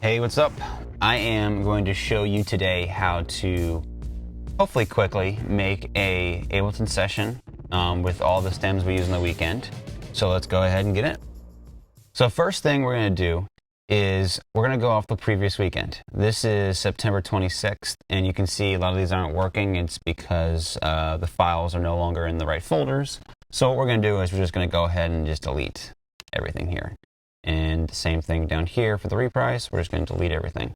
Hey, what's up? I am going to show you today how to hopefully quickly make a Ableton session with all the stems we use on the weekend. So let's go ahead and get it. So first thing we're going to do is we're going to go off the previous weekend. This is September 26th, and you can see a lot of these aren't working. It's because the files are no longer in the right folders. So what we're going to do is we're just going to go ahead and just delete everything here. And same thing down here for the reprise. We're just going to delete everything.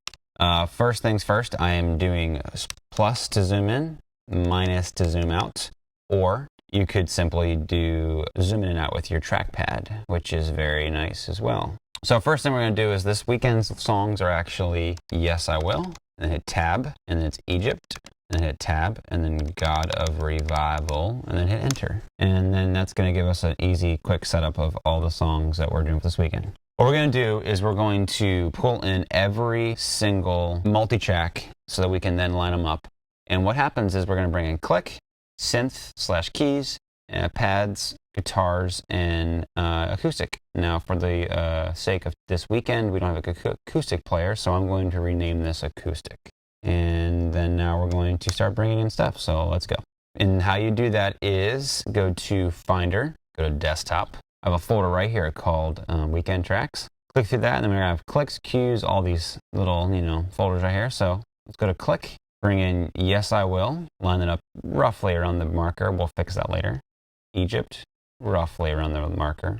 First things first, I am doing plus to zoom in, minus to zoom out, or you could simply do zoom in and out with your trackpad, which is very nice as well. So first thing we're going to do is this weekend's songs are actually Yes I Will, and then hit tab, and then it's Egypt, and then hit tab, and then God of Revival, and then hit enter. And then that's going to give us an easy, quick setup of all the songs that we're doing for this weekend. What we're going to do is we're going to pull in every single multi-track so that we can then line them up. And what happens is we're going to bring in click, synth/keys, pads, guitars, and acoustic. Now, for the sake of this weekend, we don't have an acoustic player, so I'm going to rename this acoustic. And then now we're going to start bringing in stuff, so let's go. And how you do that is go to Finder, go to Desktop. I have a folder right here called Weekend Tracks. Click through that, and then we're going to have clicks, cues, all these little, folders right here. So let's go to click, bring in Yes I Will, line it up roughly around the marker. We'll fix that later. Egypt, roughly around the marker,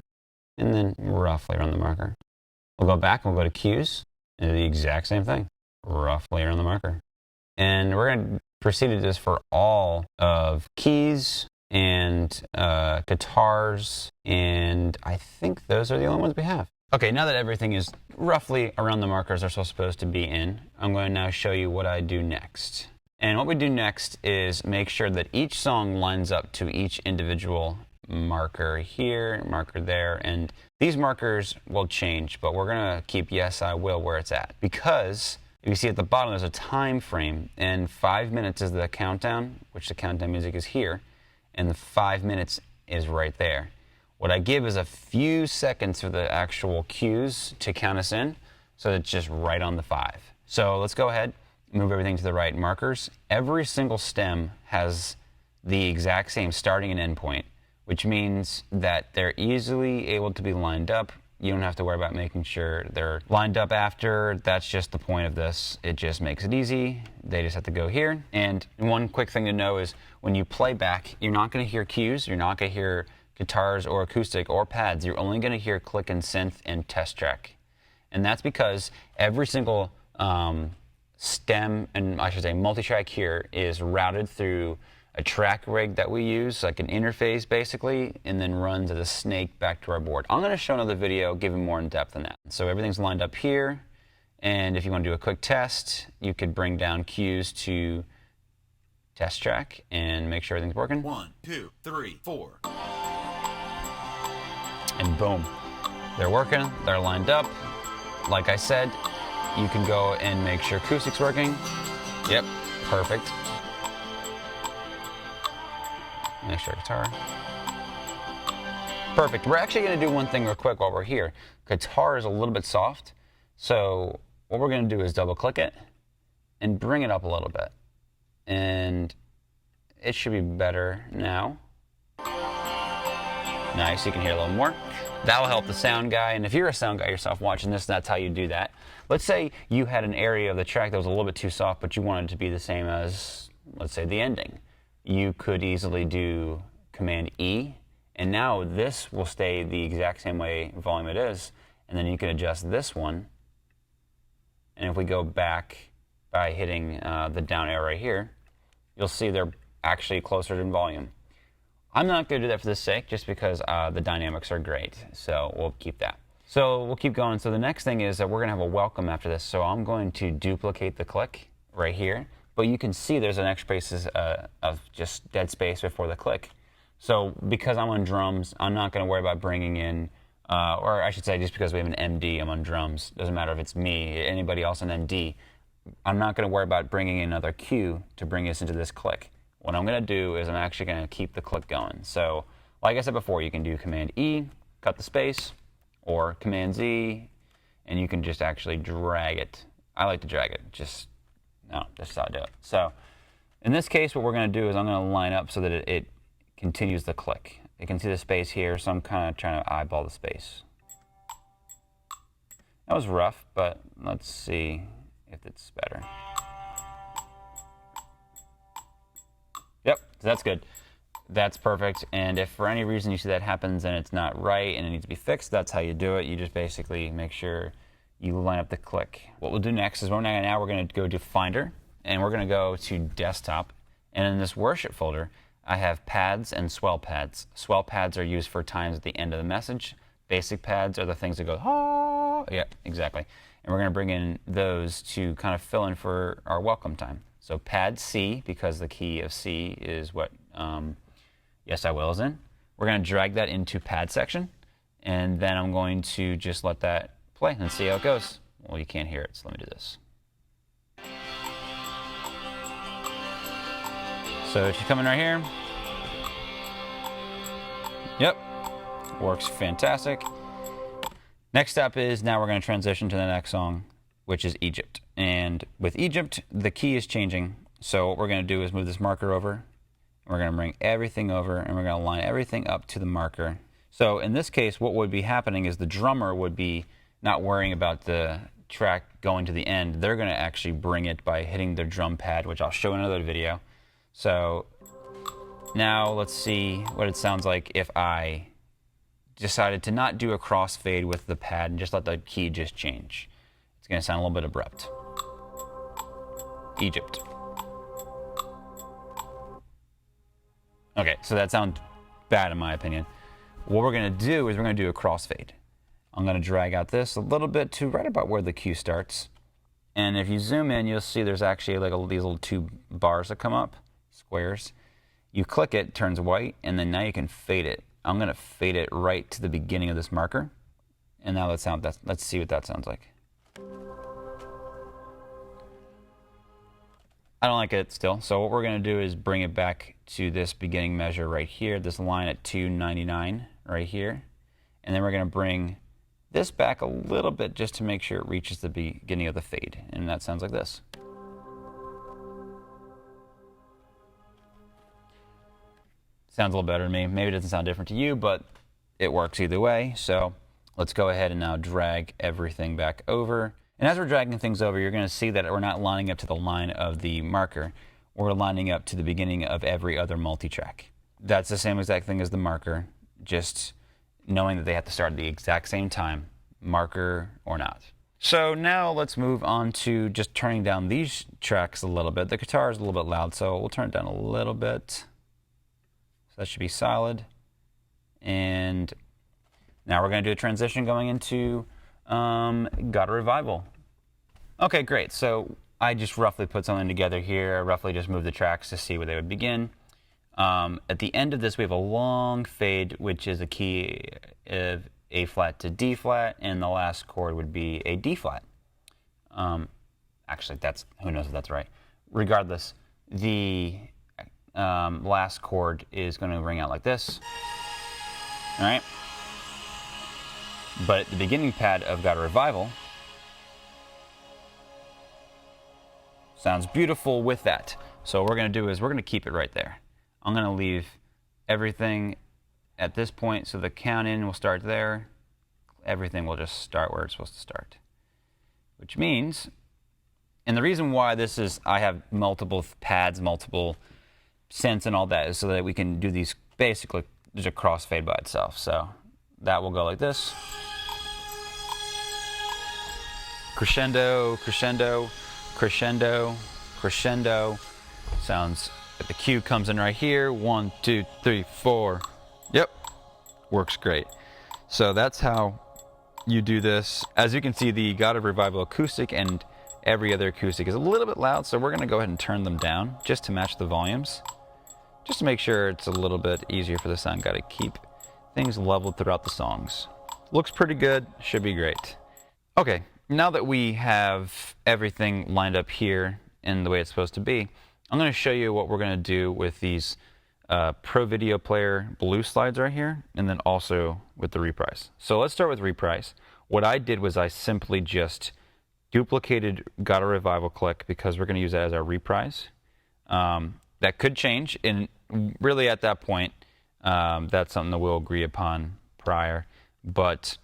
and then roughly around the marker. We'll go back, we'll go to cues, and do the exact same thing, roughly around the marker. And we're going to proceed to do this for all of keys and guitars, and I think those are the only ones we have. Okay, now that everything is roughly around the markers they're supposed to be in, I'm going to now show you what I do next. And what we do next is make sure that each song lines up to each individual marker here, marker there, and these markers will change, but we're going to keep Yes I Will where it's at, because if you see at the bottom there's a time frame, and 5 minutes is the countdown, which the countdown music is here, and the 5 minutes is right there. What I give is a few seconds for the actual cues to count us in, so it's just right on the 5. So let's go ahead, move everything to the right markers. Every single stem has the exact same starting and end point, which means that they're easily able to be lined up. You don't have to worry about making sure they're lined up after. That's just the point of this. It just makes it easy. They just have to go here. And one quick thing to know is when you play back, you're not going to hear cues. You're not going to hear guitars or acoustic or pads. You're only going to hear click and synth and test track. And that's because every single stem, and I should say multi-track here, is routed through a track rig that we use, like an interface basically, and then runs as a snake back to our board. I'm going to show another video giving more in depth than that. So everything's lined up here, and if you want to do a quick test, you could bring down cues to test track and make sure everything's working. 1, 2, 3, 4. And boom, they're working, they're lined up. Like I said, you can go and make sure acoustic's working. Yep, perfect. Make sure guitar. Perfect. We're actually going to do one thing real quick while we're here. Guitar is a little bit soft, so what we're going to do is double click it and bring it up a little bit. And it should be better now. Nice, you can hear a little more. That'll help the sound guy, and if you're a sound guy yourself watching this, that's how you do that. Let's say you had an area of the track that was a little bit too soft, but you wanted it to be the same as, let's say, the ending. You could easily do Command E, and now this will stay the exact same way volume it is, and then you can adjust this one. And if we go back by hitting the down arrow right here, you'll see they're actually closer in volume. I'm not going to do that for this sake, just because the dynamics are great, so we'll keep that. So we'll keep going. So the next thing is that we're going to have a welcome after this, so I'm going to duplicate the click right here. But you can see there's an extra space of just dead space before the click. So because I'm on drums, I'm not going to worry about bringing in, or I should say just because we have an MD, I'm on drums. Doesn't matter if it's me, anybody else on MD. I'm not going to worry about bringing in another cue to bring us into this click. What I'm going to do is I'm actually going to keep the click going. So like I said before, you can do Command E, cut the space, or Command Z, and you can just actually drag it. I like to drag it, that's how I do it. So in this case, what we're going to do is I'm going to line up so that it continues the click. You can see the space here, so I'm kind of trying to eyeball the space. That was rough, but let's see if it's better. Yep, so that's good. That's perfect, and if for any reason you see that happens and it's not right and it needs to be fixed, that's how you do it. You just basically make sure you line up the click. What we'll do next is we're going to go to Finder, and we're going to go to Desktop, and in this worship folder, I have pads and swell pads. Swell pads are used for times at the end of the message. Basic pads are the things that go, ah, yeah, exactly. And we're going to bring in those to kind of fill in for our welcome time. So pad C, because the key of C is what Yes I Will is in. We're going to drag that into pad section, and then I'm going to just let that play and see how it goes. Well, you can't hear it, so let me do this. So she's coming right here. Yep, works fantastic. Next step is now we're going to transition to the next song, which is Egypt. And with Egypt, the key is changing. So what we're going to do is move this marker over. We're going to bring everything over, and we're going to line everything up to the marker. So in this case, what would be happening is the drummer would be not worrying about the track going to the end. They're going to actually bring it by hitting their drum pad, which I'll show in another video. So now let's see what it sounds like if I decided to not do a crossfade with the pad and just let the key just change. It's going to sound a little bit abrupt. Egypt. Okay, so that sounds bad in my opinion. What we're going to do is we're going to do a crossfade. I'm going to drag out this a little bit to right about where the cue starts. And if you zoom in, you'll see there's actually like these little two bars that come up, squares. You click it, turns white, and then now you can fade it. I'm going to fade it right to the beginning of this marker. And now let's see what that sounds like. I don't like it still, so what we're going to do is bring it back to this beginning measure right here, this line at 299 right here. And then we're going to bring this back a little bit just to make sure it reaches the beginning of the fade. And that sounds like this. Sounds a little better to me. Maybe it doesn't sound different to you, but it works either way. So let's go ahead and now drag everything back over. And as we're dragging things over, you're going to see that we're not lining up to the line of the marker. We're lining up to the beginning of every other multi-track. That's the same exact thing as the marker, just knowing that they have to start at the exact same time, marker or not. So now let's move on to just turning down these tracks a little bit. The guitar is a little bit loud, so we'll turn it down a little bit. So that should be solid. And now we're going to do a transition going into Got a Revival. Okay, great. So I just roughly put something together here. I roughly just moved the tracks to see where they would begin. At the end of this, we have a long fade, which is a key of A flat to D flat, and the last chord would be a D flat. Actually, who knows if that's right. Regardless, the last chord is going to ring out like this. All right. But the beginning pad of Got a Revival sounds beautiful with that. So what we're going to do is we're going to keep it right there. I'm going to leave everything at this point, so the count in will start there. Everything will just start where it's supposed to start. Which means, and the reason why this is, I have multiple pads, multiple synths and all that, is so that we can do these basically, there's a crossfade by itself. So that will go like this. Crescendo, crescendo, crescendo, crescendo. Sounds like the cue comes in right here. 1, 2, 3, 4. Yep, works great. So that's how you do this. As you can see, the God of Revival acoustic and every other acoustic is a little bit loud, so we're going to go ahead and turn them down just to match the volumes, just to make sure it's a little bit easier for the sound guy to keep things leveled throughout the songs. Looks pretty good, should be great. Okay, now that we have everything lined up here in the way it's supposed to be, I'm going to show you what we're going to do with these Pro Video Player blue slides right here, and then also with the Reprise. So let's start with Reprise. what I did was I simply just duplicated got a revival click because we're going to use that as our reprise. That could change, and really at that point, that's something that we'll agree upon prior. But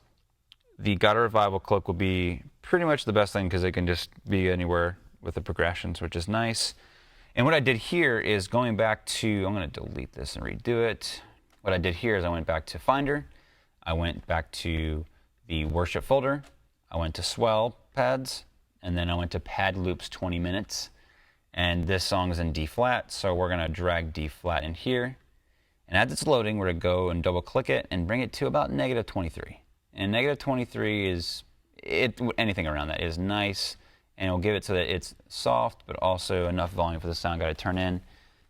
the got a revival click will be pretty much the best thing because it can just be anywhere with the progressions, which is nice. And what I did here is going back to, I'm going to delete this and redo it. What I did here is I went back to Finder, I went back to the worship folder, I went to swell pads, and then I went to pad loops 20 minutes. And this song is in D flat, so we're going to drag D flat in here. And as it's loading, we're going to go and double click it and bring it to about -23. And -23 is, anything around that is nice. And it'll give it so that it's soft, but also enough volume for the sound guy to turn in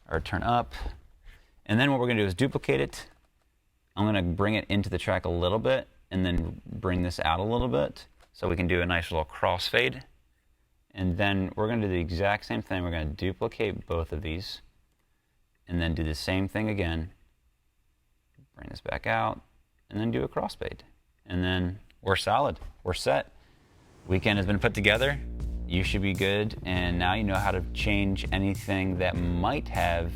or turn up. And then what we're going to do is duplicate it. I'm going to bring it into the track a little bit and then bring this out a little bit so we can do a nice little crossfade. And then we're going to do the exact same thing. We're going to duplicate both of these and then do the same thing again. Bring this back out and then do a crossfade. And then we're solid. We're set. Weekend has been put together. You should be good, and now you know how to change anything that might have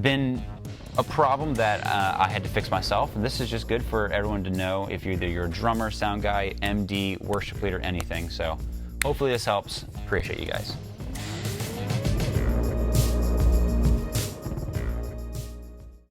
been a problem that I had to fix myself. And this is just good for everyone to know if you're a drummer, sound guy, MD, worship leader, anything. So hopefully this helps. Appreciate you guys.